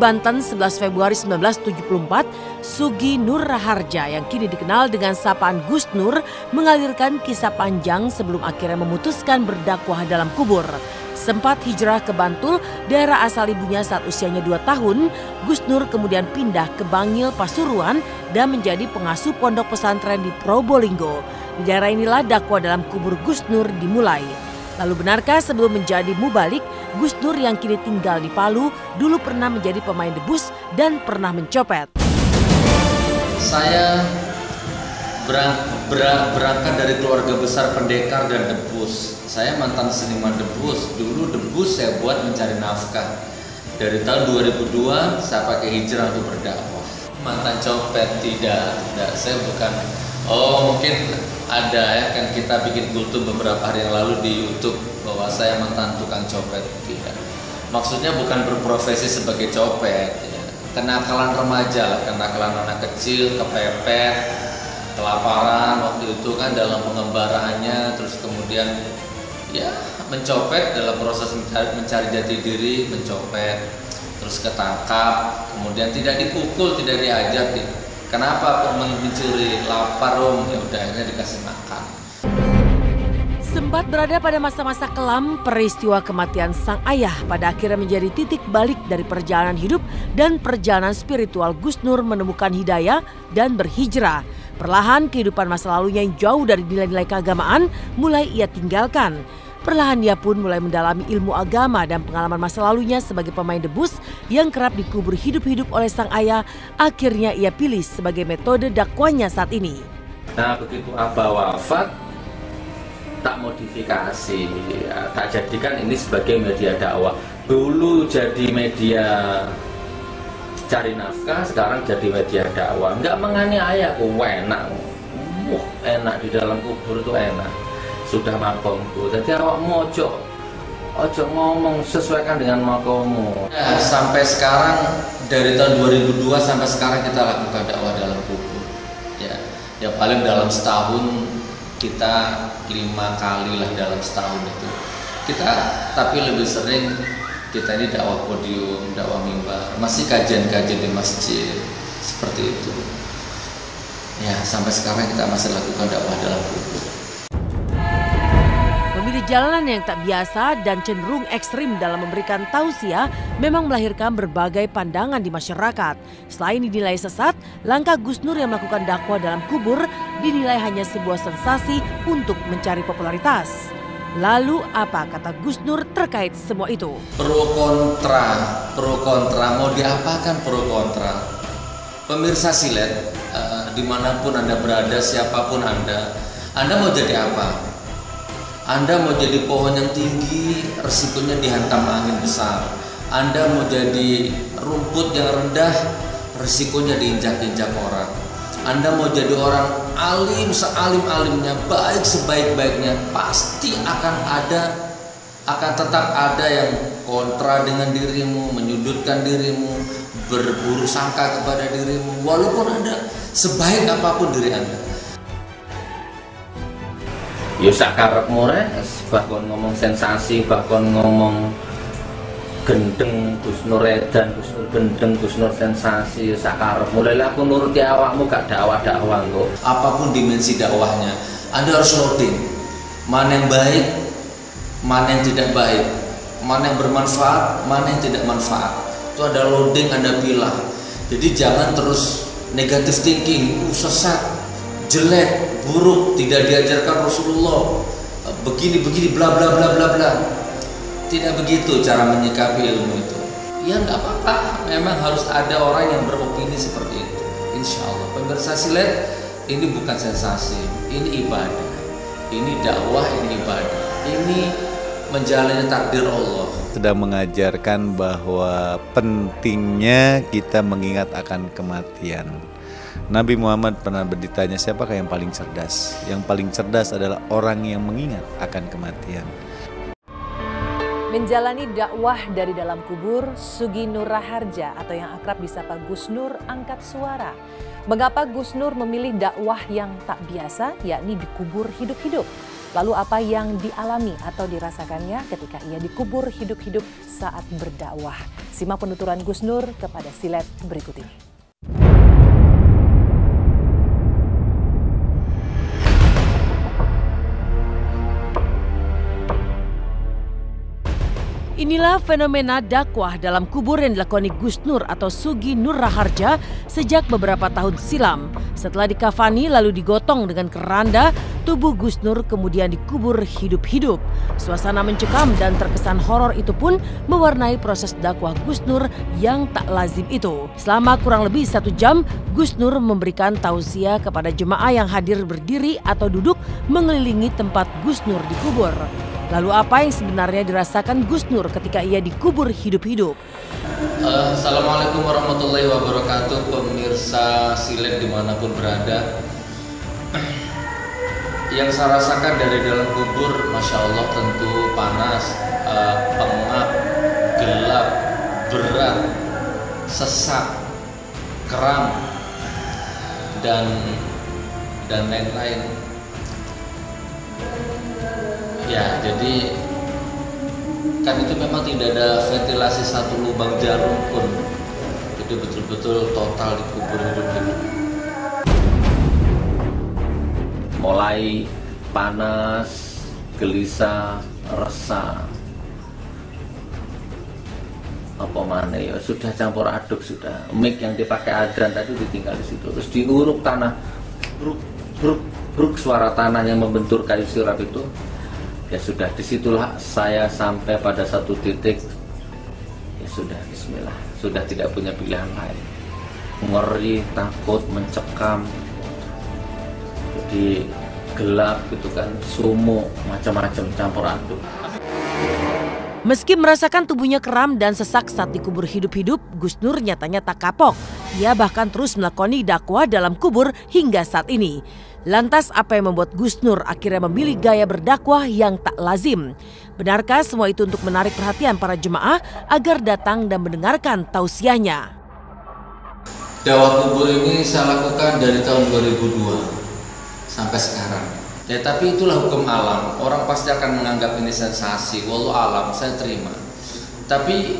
Banten 11 Februari 1974, Sugi Nur Raharja yang kini dikenal dengan sapaan Gus Nur mengalirkan kisah panjang sebelum akhirnya memutuskan berdakwah dalam kubur. Sempat hijrah ke Bantul, daerah asal ibunya saat usianya 2 tahun, Gus Nur kemudian pindah ke Bangil, Pasuruan dan menjadi pengasuh pondok pesantren di Probolinggo. Di daerah inilah dakwah dalam kubur Gus Nur dimulai. Lalu benarkah sebelum menjadi mubalik, Gus Nur yang kini tinggal di Palu dulu pernah menjadi pemain debus dan pernah mencopet? Saya berangkat dari keluarga besar pendekar dan debus. Saya mantan seniman debus. Dulu debus saya buat mencari nafkah. Dari tahun 2002 saya pakai hijrah untuk berdakwah. Mantan copet tidak. Saya bukan. Oh, mungkin ada ya, kan kita bikin kultum beberapa hari yang lalu di YouTube bahwa saya mantan tukang copet. Tidak. Maksudnya bukan berprofesi sebagai copet ya. Kenakalan remaja lah, kenakalan anak kecil, kepepet, kelaparan waktu itu kan dalam pengembaraannya, terus kemudian ya mencopet dalam proses mencari jati diri, mencopet, terus ketangkap, kemudian tidak dipukul, tidak diajak. Kenapa kok mencuri? Lapar om, ya udah akhirnya dikasih makan. Sempat berada pada masa-masa kelam, peristiwa kematian sang ayah pada akhirnya menjadi titik balik dari perjalanan hidup dan perjalanan spiritual Gus Nur menemukan hidayah dan berhijrah. Perlahan kehidupan masa lalunya yang jauh dari nilai-nilai keagamaan mulai ia tinggalkan. Perlahan ia pun mulai mendalami ilmu agama dan pengalaman masa lalunya sebagai pemain debus yang kerap dikubur hidup-hidup oleh sang ayah. Akhirnya ia pilih sebagai metode dakwahnya saat ini. Nah begitu abah wafat, tak modifikasi, ya, tak jadikan ini sebagai media dakwah. Dulu jadi media cari nafkah, sekarang jadi media dakwah. Enggak menganiaya, enak. Enak di dalam kubur itu enak. Sudah makomku, jadi awakmu ojo ngomong, sesuaikan dengan makommu. Ya, sampai sekarang dari tahun 2002 sampai sekarang kita lakukan dakwah dalam kubur. Ya paling dalam setahun kita 5 kali lah dalam setahun itu. Kita tapi lebih sering kita ini dakwah podium, dakwah mimbar, masih kajian-kajian di masjid seperti itu. Ya sampai sekarang kita masih lakukan dakwah dalam kubur. Memilih jalan yang tak biasa dan cenderung ekstrim dalam memberikan tausiah memang melahirkan berbagai pandangan di masyarakat. Selain dinilai sesat, langkah Gus Nur yang melakukan dakwah dalam kubur dinilai hanya sebuah sensasi untuk mencari popularitas. Lalu apa kata Gus Nur terkait semua itu? Pro kontra, mau diapakan pro kontra? Pemirsa Silet, dimanapun Anda berada, siapapun Anda mau jadi apa? Anda mau jadi pohon yang tinggi, resikonya dihantam angin besar. Anda mau jadi rumput yang rendah, resikonya diinjak-injak orang. Anda mau jadi orang alim sealim-alimnya, baik sebaik-baiknya, pasti akan tetap ada yang kontra dengan dirimu, menyudutkan dirimu, berburu sangka kepada dirimu, walaupun Anda sebaik apapun diri Anda. Ya sakarepmu res, bahkan ngomong sensasi, bahkan ngomong gendeng Gus Nur edan, Gus Nur gendeng, Gus Nur sensasi, ya sakarepmu. Mulai aku nuruti awakmu gak dakwah-dakwah kok. Apapun dimensi dakwahnya, Anda harus loading. Mana yang baik, mana yang tidak baik, mana yang bermanfaat, mana yang tidak manfaat. Itu ada loading, Anda pilah. Jadi jangan terus negative thinking, sesat, jelek, buruk, tidak diajarkan Rasulullah, begini bla bla bla bla bla. Tidak begitu cara menyikapi ilmu itu. Ya nggak apa-apa, memang harus ada orang yang beropini seperti itu. Insya Allah pemirsa Silet, ini bukan sensasi, ini ibadah, ini dakwah, ini ibadah, ini menjalani takdir Allah. Sedang mengajarkan bahwa pentingnya kita mengingat akan kematian. Nabi Muhammad pernah ditanya siapakah yang paling cerdas? Yang paling cerdas adalah orang yang mengingat akan kematian. Menjalani dakwah dari dalam kubur, Sugi Nur Raharja atau yang akrab disapa Gus Nur angkat suara. Mengapa Gus Nur memilih dakwah yang tak biasa, yakni dikubur hidup-hidup? Lalu apa yang dialami atau dirasakannya ketika ia dikubur hidup-hidup saat berdakwah? Simak penuturan Gus Nur kepada Silet berikut ini. Inilah fenomena dakwah dalam kubur yang dilakoni Gus Nur atau Sugi Nur Raharja sejak beberapa tahun silam. Setelah dikafani lalu digotong dengan keranda, tubuh Gus Nur kemudian dikubur hidup-hidup. Suasana mencekam dan terkesan horor itu pun mewarnai proses dakwah Gus Nur yang tak lazim itu. Selama kurang lebih 1 jam, Gus Nur memberikan tausiah kepada jemaah yang hadir berdiri atau duduk mengelilingi tempat Gus Nur dikubur. Lalu apa yang sebenarnya dirasakan Gus Nur ketika ia dikubur hidup-hidup? Assalamualaikum warahmatullahi wabarakatuh, pemirsa Silet dimanapun berada. Yang saya rasakan dari dalam kubur, Masya Allah, tentu panas, pengap, gelap, berat, sesak, kram, dan lain-lain. Ya, jadi kan itu memang tidak ada ventilasi satu lubang jarum pun. Jadi betul-betul total dikubur hidup-hidup. Mulai panas, gelisah, resah, apa mana ya, sudah campur aduk sudah. Mic yang dipakai Adran tadi ditinggal di situ, terus diuruk tanah, bruk suara tanah yang membentur kayu sirap itu. Ya sudah, disitulah saya sampai pada satu titik, ya sudah, bismillah, sudah tidak punya pilihan lain. Ngeri, takut, mencekam, jadi gelap gitu kan, sumuk, macam-macam campur aduk. Meski merasakan tubuhnya kram dan sesak saat dikubur hidup-hidup, Gus Nur nyatanya tak kapok. Ia bahkan terus melakoni dakwah dalam kubur hingga saat ini. Lantas apa yang membuat Gus Nur akhirnya memilih gaya berdakwah yang tak lazim? Benarkah semua itu untuk menarik perhatian para jemaah agar datang dan mendengarkan tausiahnya? Dakwah kubur ini saya lakukan dari tahun 2002 sampai sekarang. Ya, tapi itulah hukum alam. Orang pasti akan menganggap ini sensasi. Wallahu alam, saya terima. Tapi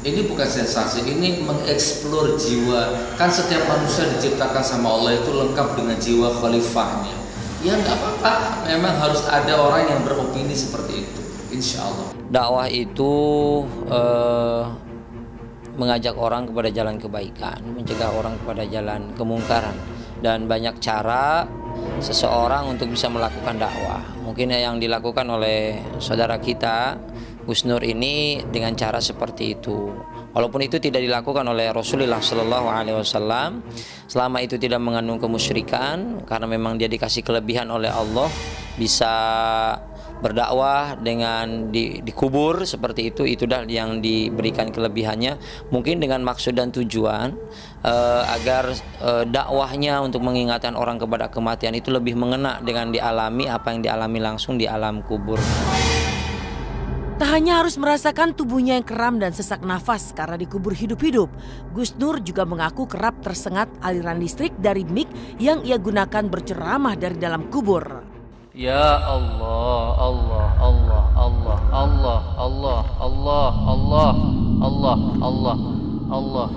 ini bukan sensasi, ini mengeksplor jiwa. Kan setiap manusia diciptakan sama Allah itu lengkap dengan jiwa khalifahnya. Ya nggak apa-apa, memang harus ada orang yang beropini seperti itu, insya Allah. Dakwah itu mengajak orang kepada jalan kebaikan, mencegah orang kepada jalan kemungkaran. Dan banyak cara seseorang untuk bisa melakukan dakwah. Mungkin yang dilakukan oleh saudara kita Gus Nur ini dengan cara seperti itu. Walaupun itu tidak dilakukan oleh Rasulullah SAW, selama itu tidak mengandung kemusyrikan, karena memang dia dikasih kelebihan oleh Allah, bisa berdakwah dengan dikubur seperti itu dah yang diberikan kelebihannya. Mungkin dengan maksud dan tujuan agar dakwahnya untuk mengingatkan orang kepada kematian itu lebih mengena dengan dialami apa yang dialami langsung di alam kubur. Tak hanya harus merasakan tubuhnya yang kram dan sesak nafas karena dikubur hidup-hidup, Gus Nur juga mengaku kerap tersengat aliran listrik dari mic yang ia gunakan berceramah dari dalam kubur. Ya Allah, Allah, Allah, Allah, Allah, Allah, Allah, Allah, Allah, Allah, Allah.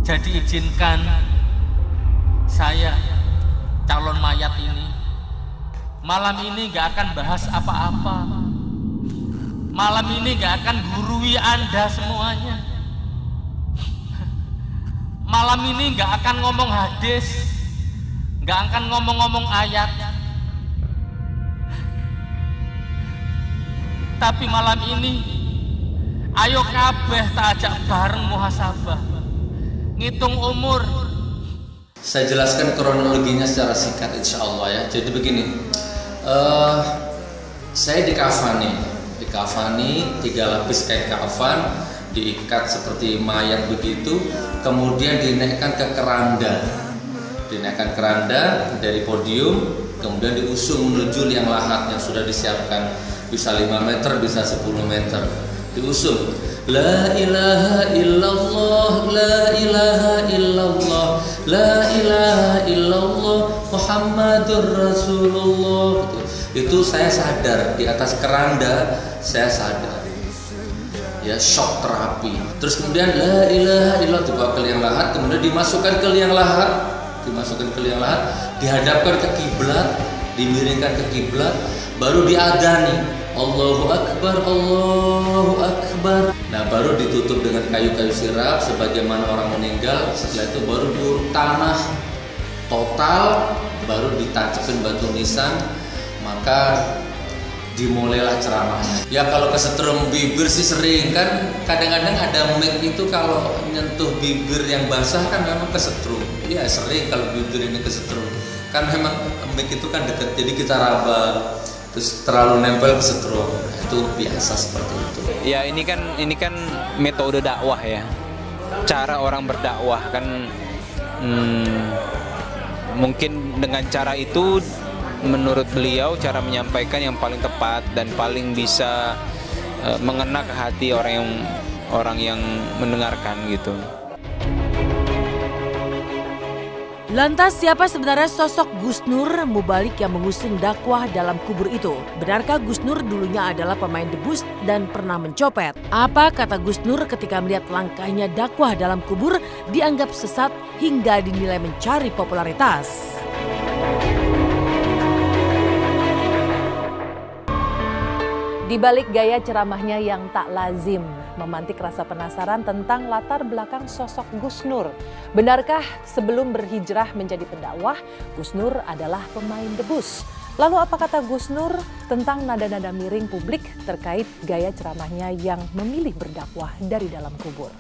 Jadi izinkan saya, calon mayat ini, malam ini gak akan bahas apa-apa. Malam ini gak akan gurui Anda semuanya. Malam ini gak akan ngomong hadis, gak akan ngomong-ngomong ayat. Tapi malam ini, ayo kabeh tak ajak bareng muhasabah, ngitung umur. Saya jelaskan kronologinya secara singkat insya Allah ya. Jadi begini, saya dikafani 3 lapis kain kafan, diikat seperti mayat begitu, kemudian dinaikkan ke keranda dari podium, kemudian diusung menuju liang lahat yang sudah disiapkan, bisa 5 meter, bisa 10 meter, diusung. La ilaha illallah, la ilaha illallah, la ilaha illallah Muhammadur Rasulullah gitu. Itu saya sadar, di atas keranda saya sadar. Ya, shock terapi. Terus kemudian la ilaha illallah dibawa ke liang lahat, kemudian dimasukkan ke liang lahat, dihadapkan ke kiblat, dimiringkan ke kiblat, baru diadani Allahu Akbar, Allahu Akbar. Nah, baru ditutup dengan kayu-kayu sirap sebagaimana orang meninggal. Setelah itu baru diuruk tanah total, baru ditancapin batu nisan, maka dimulailah ceramahnya. Ya, kalau kesetrum bibir sih sering kan, kadang-kadang ada mic itu kalau nyentuh bibir yang basah kan memang kesetrum. Ya sering kalau bibir ini kesetrum. Kan memang mic itu kan dekat, jadi kita raba, terus terlalu nempel kesetrum. Nah, itu biasa seperti itu. Ya ini kan metode dakwah ya. Cara orang berdakwah kan mungkin dengan cara itu menurut beliau cara menyampaikan yang paling tepat dan paling bisa mengena ke hati orang yang mendengarkan gitu. Lantas siapa sebenarnya sosok Gus Nur Mubalik yang mengusung dakwah dalam kubur itu? Benarkah Gus Nur dulunya adalah pemain debus dan pernah mencopet? Apa kata Gus Nur ketika melihat langkahnya dakwah dalam kubur dianggap sesat hingga dinilai mencari popularitas? Di balik gaya ceramahnya yang tak lazim, memantik rasa penasaran tentang latar belakang sosok Gus Nur. Benarkah sebelum berhijrah menjadi pendakwah, Gus Nur adalah pemain debus? Lalu apa kata Gus Nur tentang nada-nada miring publik terkait gaya ceramahnya yang memilih berdakwah dari dalam kubur?